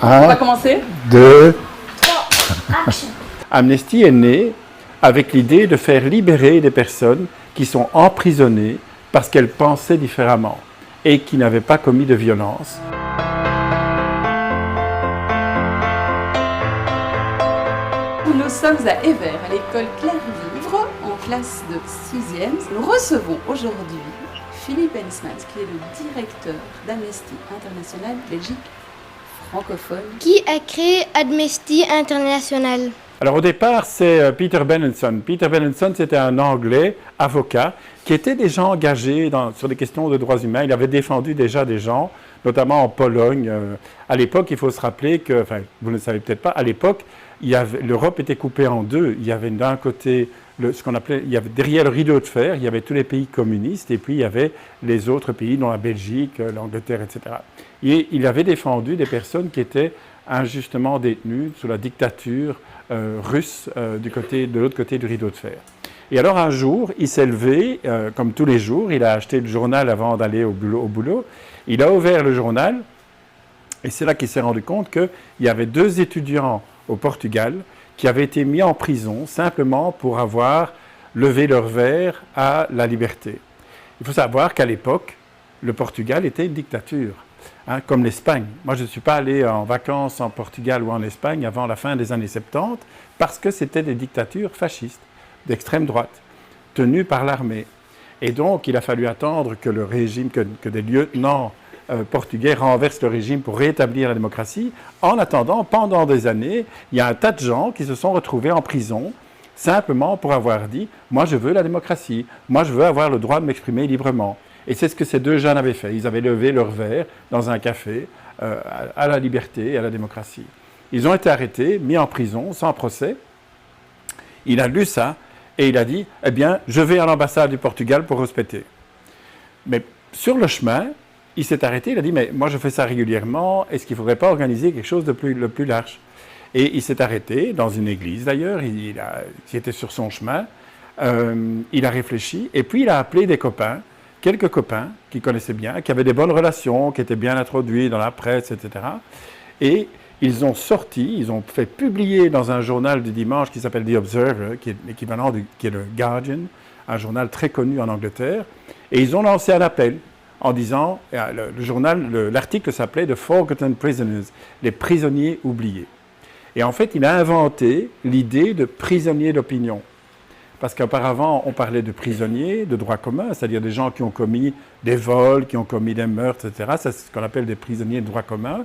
On va commencer. 2. 3, action. Amnesty est né avec l'idée de faire libérer des personnes qui sont emprisonnées parce qu'elles pensaient différemment et qui n'avaient pas commis de violence. Nous sommes à Evere, à l'école Claire-Vivre, en classe de 6e. Nous recevons aujourd'hui Philippe Hensmans, qui est le directeur d'Amnesty International Belgique francophone. Qui a créé Amnesty International? Alors au départ, c'est Peter Benenson. Peter Benenson, c'était un Anglais, avocat, qui était déjà engagé sur des questions de droits humains. Il avait défendu déjà des gens, notamment en Pologne. À l'époque, il faut se rappeler que, enfin, vous ne le savez peut-être pas, à l'époque, l'Europe était coupée en deux. Il y avait d'un côté, ce qu'on appelait, il y avait derrière le rideau de fer, il y avait tous les pays communistes, et puis il y avait les autres pays, dont la Belgique, l'Angleterre, etc. Et il avait défendu des personnes qui étaient injustement détenues sous la dictature russe de l'autre côté du rideau de fer. Et alors un jour, il s'est levé, comme tous les jours, il a acheté le journal avant d'aller au boulot. Il a ouvert le journal, et c'est là qu'il s'est rendu compte qu'il y avait 2 étudiants au Portugal qui avaient été mis en prison simplement pour avoir levé leur verre à la liberté. Il faut savoir qu'à l'époque, le Portugal était une dictature, hein, comme l'Espagne. Moi, je ne suis pas allé en vacances en Portugal ou en Espagne avant la fin des années 70 parce que c'était des dictatures fascistes, d'extrême droite, tenues par l'armée. Et donc, il a fallu attendre que le régime, que des lieutenants portugais renversent le régime pour rétablir la démocratie. En attendant, pendant des années, il y a un tas de gens qui se sont retrouvés en prison simplement pour avoir dit « moi je veux la démocratie, moi je veux avoir le droit de m'exprimer librement ». Et c'est ce que ces 2 jeunes avaient fait. Ils avaient levé leur verre dans un café à la liberté et à la démocratie. Ils ont été arrêtés, mis en prison, sans procès. Il a lu ça et il a dit « eh bien, je vais à l'ambassade du Portugal pour respecter ». Mais sur le chemin, il s'est arrêté, il a dit « mais moi je fais ça régulièrement, est-ce qu'il ne faudrait pas organiser quelque chose de plus large ?» Et il s'est arrêté, dans une église d'ailleurs, qui était sur son chemin, il a réfléchi, et puis il a appelé des copains, quelques copains qu'il connaissait bien, qui avaient des bonnes relations, qui étaient bien introduits dans la presse, etc. Et ils ont fait publier dans un journal du dimanche qui s'appelle The Observer, qui est l'équivalent qui est le Guardian, un journal très connu en Angleterre, et ils ont lancé un appel en disant, l'article s'appelait « The Forgotten Prisoners », les prisonniers oubliés. Et en fait, il a inventé l'idée de prisonnier d'opinion. Parce qu'auparavant, on parlait de prisonniers de droit commun, c'est-à-dire des gens qui ont commis des vols, qui ont commis des meurtres, etc. C'est ce qu'on appelle des prisonniers de droit commun.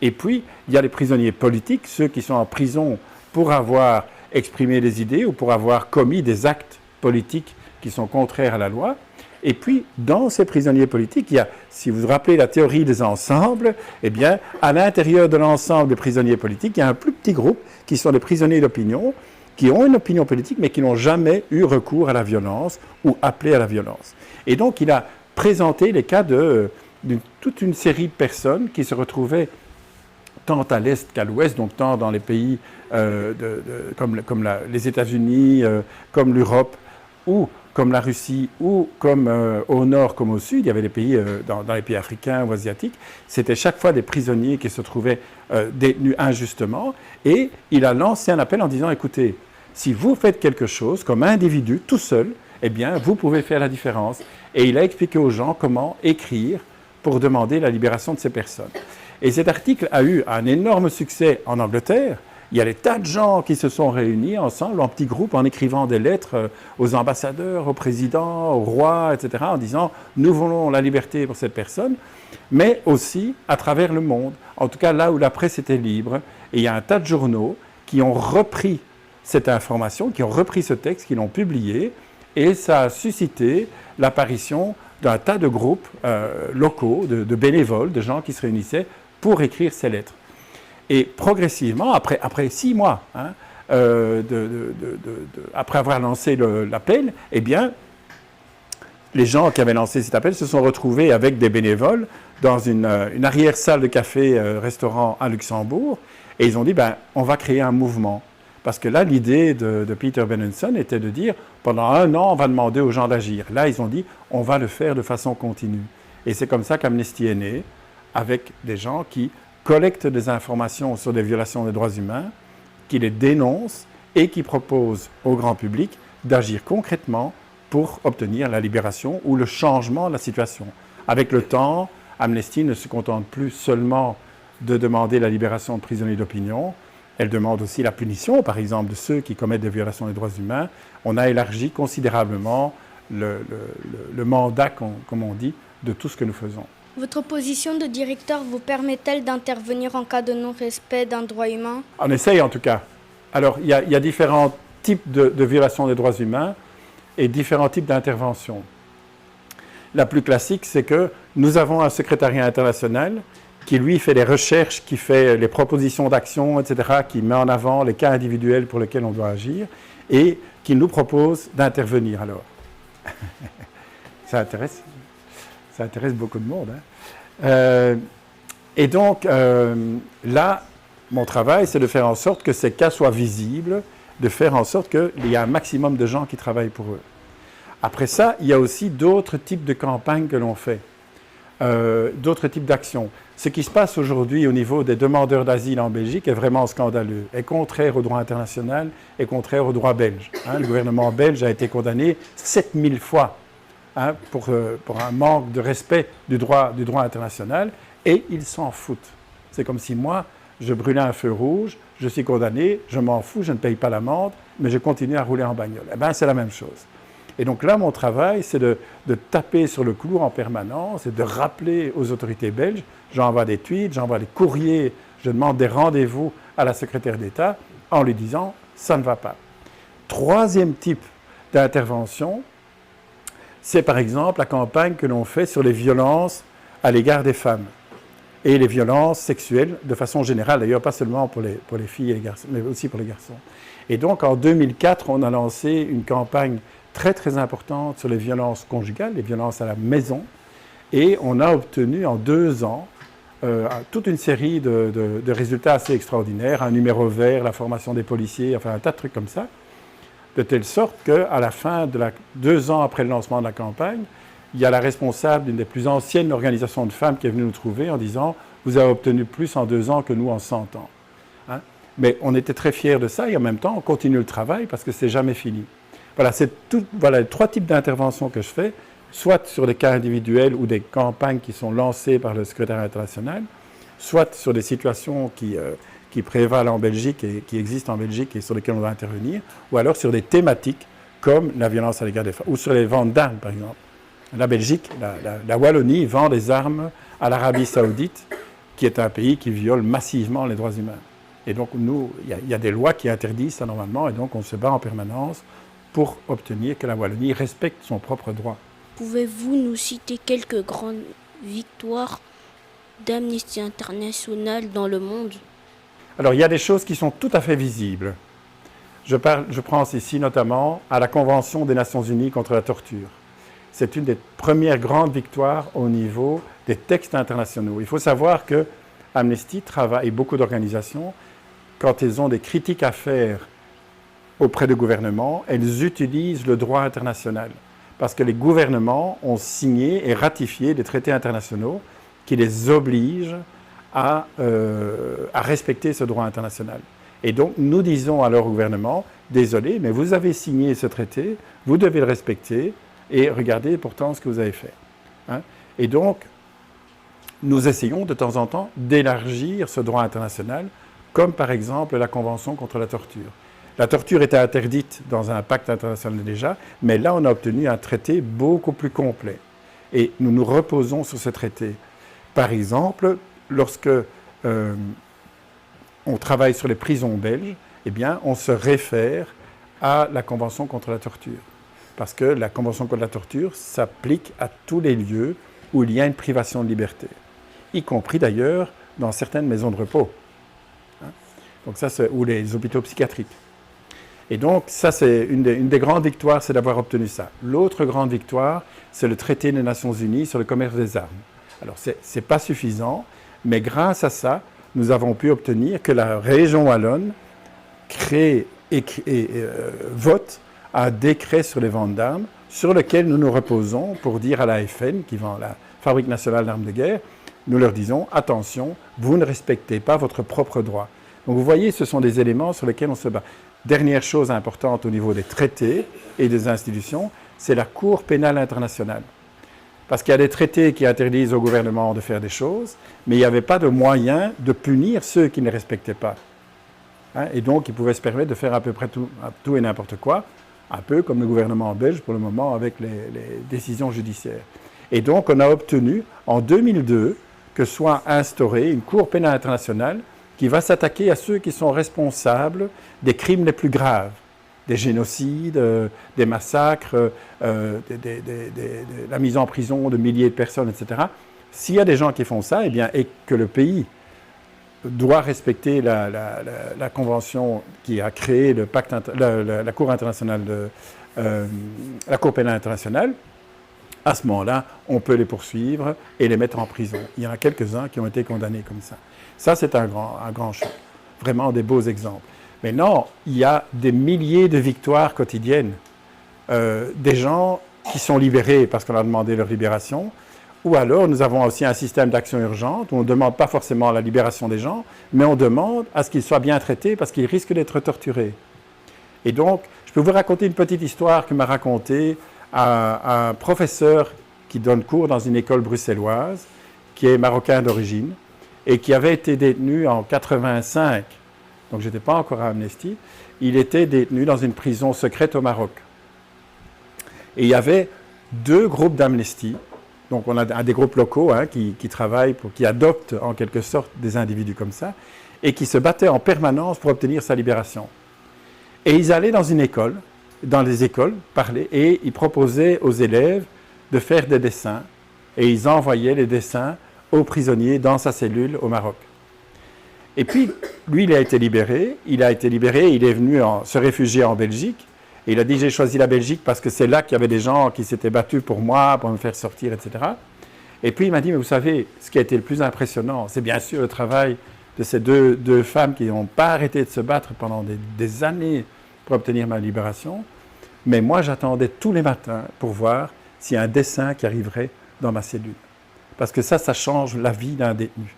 Et puis, il y a les prisonniers politiques, ceux qui sont en prison pour avoir exprimé des idées ou pour avoir commis des actes politiques qui sont contraires à la loi. Et puis, dans ces prisonniers politiques, il y a, si vous vous rappelez la théorie des ensembles, eh bien, à l'intérieur de l'ensemble des prisonniers politiques, il y a un plus petit groupe qui sont les prisonniers d'opinion, qui ont une opinion politique, mais qui n'ont jamais eu recours à la violence ou appelé à la violence. Et donc, il a présenté les cas de toute une série de personnes qui se retrouvaient tant à l'Est qu'à l'Ouest, donc tant dans les pays comme les États-Unis, comme l'Europe, ou comme la Russie, ou comme au nord comme au sud, il y avait des pays, dans les pays africains ou asiatiques, c'était chaque fois des prisonniers qui se trouvaient détenus injustement, et il a lancé un appel en disant, écoutez, si vous faites quelque chose comme individu, tout seul, eh bien, vous pouvez faire la différence. Et il a expliqué aux gens comment écrire pour demander la libération de ces personnes. Et cet article a eu un énorme succès en Angleterre. Il y a des tas de gens qui se sont réunis ensemble, en petits groupes, en écrivant des lettres aux ambassadeurs, au président, au roi, etc., en disant « nous voulons la liberté pour cette personne », mais aussi à travers le monde, en tout cas là où la presse était libre. Et il y a un tas de journaux qui ont repris cette information, qui ont repris ce texte, qui l'ont publié, et ça a suscité l'apparition d'un tas de groupes locaux, de bénévoles, de gens qui se réunissaient pour écrire ces lettres. Et progressivement, après 6 mois, hein, après avoir lancé l'appel, eh bien, les gens qui avaient lancé cet appel se sont retrouvés avec des bénévoles dans une arrière-salle de café-restaurant à Luxembourg, et ils ont dit, ben, on va créer un mouvement. Parce que là, l'idée de Peter Benenson était de dire, pendant 1 an, on va demander aux gens d'agir. Là, ils ont dit, on va le faire de façon continue. Et c'est comme ça qu'Amnesty est né, avec des gens qui collecte des informations sur des violations des droits humains, qui les dénonce et qui propose au grand public d'agir concrètement pour obtenir la libération ou le changement de la situation. Avec le temps, Amnesty ne se contente plus seulement de demander la libération de prisonniers d'opinion, elle demande aussi la punition, par exemple, de ceux qui commettent des violations des droits humains. On a élargi considérablement le mandat, comme on dit, de tout ce que nous faisons. Votre position de directeur vous permet-elle d'intervenir en cas de non-respect d'un droit humain? On essaye en tout cas. Alors, il y a différents types de violations des droits humains et différents types d'interventions. La plus classique, c'est que nous avons un secrétariat international qui, lui, fait les recherches, qui fait les propositions d'action, etc., qui met en avant les cas individuels pour lesquels on doit agir et qui nous propose d'intervenir alors. Ça intéresse beaucoup de monde. Hein. Et donc, là, mon travail, c'est de faire en sorte que ces cas soient visibles, de faire en sorte qu'il y ait un maximum de gens qui travaillent pour eux. Après ça, il y a aussi d'autres types de campagnes que l'on fait, d'autres types d'actions. Ce qui se passe aujourd'hui au niveau des demandeurs d'asile en Belgique est vraiment scandaleux, est contraire au droit international, est contraire au droit belge. Hein. Le gouvernement belge a été condamné 7000 fois hein, pour un manque de respect du droit international, et ils s'en foutent. C'est comme si moi, je brûlais un feu rouge, je suis condamné, je m'en fous, je ne paye pas l'amende, mais je continue à rouler en bagnole. Eh bien, c'est la même chose. Et donc là, mon travail, c'est de taper sur le clou en permanence et de rappeler aux autorités belges. J'envoie des tweets, j'envoie des courriers, je demande des rendez-vous à la secrétaire d'État en lui disant « ça ne va pas ». Troisième type d'intervention, c'est par exemple la campagne que l'on fait sur les violences à l'égard des femmes et les violences sexuelles de façon générale, d'ailleurs pas seulement pour les filles et les garçons, mais aussi pour les garçons. Et donc en 2004, on a lancé une campagne très très importante sur les violences conjugales, les violences à la maison, et on a obtenu en 2 ans toute une série de résultats assez extraordinaires, un numéro vert, la formation des policiers, enfin un tas de trucs comme ça, de telle sorte qu'à la fin de 2 ans après le lancement de la campagne, il y a la responsable d'une des plus anciennes organisations de femmes qui est venue nous trouver en disant « Vous avez obtenu plus en 2 ans que nous en 100 ans. Hein ». Mais on était très fiers de ça et en même temps, on continue le travail parce que c'est jamais fini. Voilà, voilà les 3 types d'interventions que je fais, soit sur des cas individuels ou des campagnes qui sont lancées par le secrétariat international, soit sur des situations qui prévalent en Belgique et qui existent en Belgique et sur lesquelles on doit intervenir, ou alors sur des thématiques comme la violence à l'égard des femmes, ou sur les ventes d'armes, par exemple. La Belgique, la Wallonie vend des armes à l'Arabie Saoudite, qui est un pays qui viole massivement les droits humains. Et donc, nous, il y a des lois qui interdisent ça normalement, et donc on se bat en permanence pour obtenir que la Wallonie respecte son propre droit. Pouvez-vous nous citer quelques grandes victoires d'Amnesty International dans le monde? Alors, il y a des choses qui sont tout à fait visibles. Je pense ici notamment à la Convention des Nations Unies contre la torture. C'est une des premières grandes victoires au niveau des textes internationaux. Il faut savoir que Amnesty travaille, et beaucoup d'organisations, quand elles ont des critiques à faire auprès de gouvernements, elles utilisent le droit international. Parce que les gouvernements ont signé et ratifié des traités internationaux qui les obligent à respecter ce droit international. Et donc, nous disons alors au gouvernement, désolé, mais vous avez signé ce traité, vous devez le respecter, et regardez pourtant ce que vous avez fait. Hein? Et donc, nous essayons de temps en temps d'élargir ce droit international, comme par exemple la Convention contre la torture. La torture était interdite dans un pacte international déjà, mais là, on a obtenu un traité beaucoup plus complet. Et nous nous reposons sur ce traité. Par exemple, lorsque on travaille sur les prisons belges, eh bien, on se réfère à la Convention contre la torture. Parce que la Convention contre la torture s'applique à tous les lieux où il y a une privation de liberté, y compris d'ailleurs dans certaines maisons de repos, hein? Donc ça, ou les hôpitaux psychiatriques. Et donc, ça, c'est une des grandes victoires, c'est d'avoir obtenu ça. L'autre grande victoire, c'est le traité des Nations Unies sur le commerce des armes. Alors, ce n'est pas suffisant, mais grâce à ça, nous avons pu obtenir que la région wallonne crée et vote un décret sur les ventes d'armes, sur lequel nous nous reposons pour dire à la FN, qui vend la Fabrique nationale d'armes de guerre, nous leur disons, attention, vous ne respectez pas votre propre droit. Donc vous voyez, ce sont des éléments sur lesquels on se bat. Dernière chose importante au niveau des traités et des institutions, c'est la Cour pénale internationale. Parce qu'il y a des traités qui interdisent au gouvernement de faire des choses, mais il n'y avait pas de moyen de punir ceux qui ne respectaient pas. Hein, et donc, ils pouvaient se permettre de faire à peu près tout et n'importe quoi, un peu comme le gouvernement belge pour le moment avec les décisions judiciaires. Et donc, on a obtenu en 2002 que soit instaurée une Cour pénale internationale qui va s'attaquer à ceux qui sont responsables des crimes les plus graves, des génocides, des massacres, la mise en prison de milliers de personnes, etc. S'il y a des gens qui font ça, eh bien, et que le pays doit respecter la convention qui a créé le pacte, la Cour internationale, la Cour pénale internationale, à ce moment-là, on peut les poursuivre et les mettre en prison. Il y en a quelques-uns qui ont été condamnés comme ça. Ça, c'est un grand choc. Vraiment des beaux exemples. Mais non, il y a des milliers de victoires quotidiennes. Des gens qui sont libérés parce qu'on a demandé leur libération. Ou alors, nous avons aussi un système d'action urgente où on ne demande pas forcément la libération des gens, mais on demande à ce qu'ils soient bien traités parce qu'ils risquent d'être torturés. Et donc, je peux vous raconter une petite histoire que m'a racontée un professeur qui donne cours dans une école bruxelloise, qui est marocain d'origine, et qui avait été détenu en 85, donc je n'étais pas encore à Amnesty, il était détenu dans une prison secrète au Maroc. Et il y avait 2 groupes d'Amnesty, donc on a des groupes locaux qui travaillent, qui adoptent en quelque sorte des individus comme ça, et qui se battaient en permanence pour obtenir sa libération. Et ils allaient dans les écoles, parler, et ils proposaient aux élèves de faire des dessins, et ils envoyaient les dessins aux prisonniers dans sa cellule au Maroc. Et puis, lui, il a été libéré, il est venu se réfugier en Belgique, et il a dit, j'ai choisi la Belgique parce que c'est là qu'il y avait des gens qui s'étaient battus pour moi, pour me faire sortir, etc. Et puis il m'a dit, mais vous savez, ce qui a été le plus impressionnant, c'est bien sûr le travail de ces deux femmes qui n'ont pas arrêté de se battre pendant des années pour obtenir ma libération, mais moi j'attendais tous les matins pour voir s'il y a un dessin qui arriverait dans ma cellule. Parce que ça change la vie d'un détenu.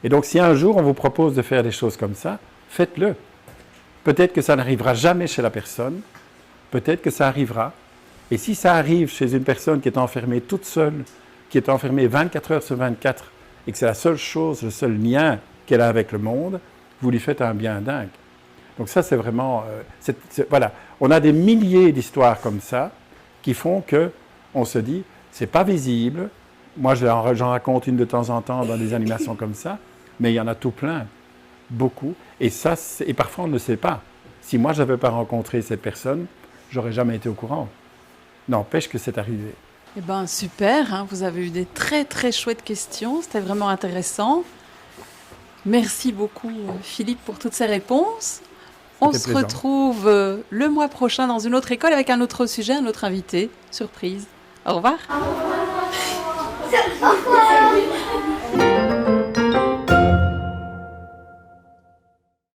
Et donc si un jour on vous propose de faire des choses comme ça, faites-le. Peut-être que ça n'arrivera jamais chez la personne, peut-être que ça arrivera. Et si ça arrive chez une personne qui est enfermée toute seule, qui est enfermée 24 heures sur 24, et que c'est la seule chose, le seul lien qu'elle a avec le monde, vous lui faites un bien dingue. Donc ça, c'est vraiment... voilà. On a des milliers d'histoires comme ça qui font qu'on se dit, c'est pas visible. Moi, j'en raconte une de temps en temps dans des animations comme ça, mais il y en a tout plein, beaucoup. Et parfois, on ne sait pas. Si moi, je n'avais pas rencontré cette personne, j'aurais jamais été au courant. N'empêche que c'est arrivé. Eh bien, super, hein, vous avez eu des très très chouettes questions, c'était vraiment intéressant. Merci beaucoup Philippe pour toutes ces réponses. On se retrouve le mois prochain dans une autre école avec un autre sujet, un autre invité, surprise. Au revoir. Au revoir.